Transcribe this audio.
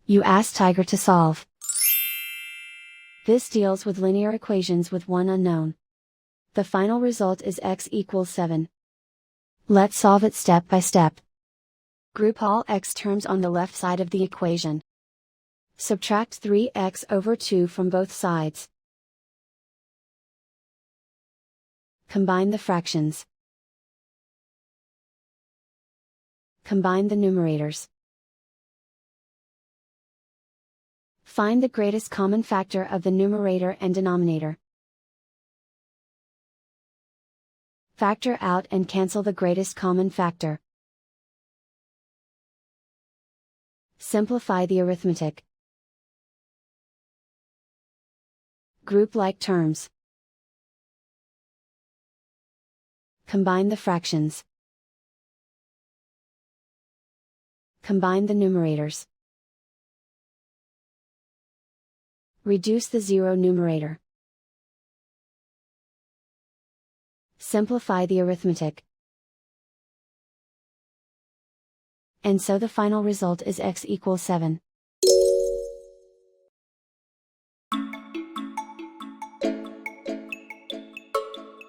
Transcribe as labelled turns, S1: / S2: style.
S1: You ask Tiger to solve. This deals with linear equations with one unknown. The final result is x equals 7. Let's solve it step by step. Group all x terms on the left side of the equation. Subtract 3x over 2 from both sides. Combine the fractions. Combine the numerators. Find the greatest common factor of the numerator and denominator. Factor out and cancel the greatest common factor. Simplify the arithmetic. Group like terms. Combine the fractions. Combine the numerators. Reduce the zero numerator. Simplify the arithmetic. And so the final result is x equals 7.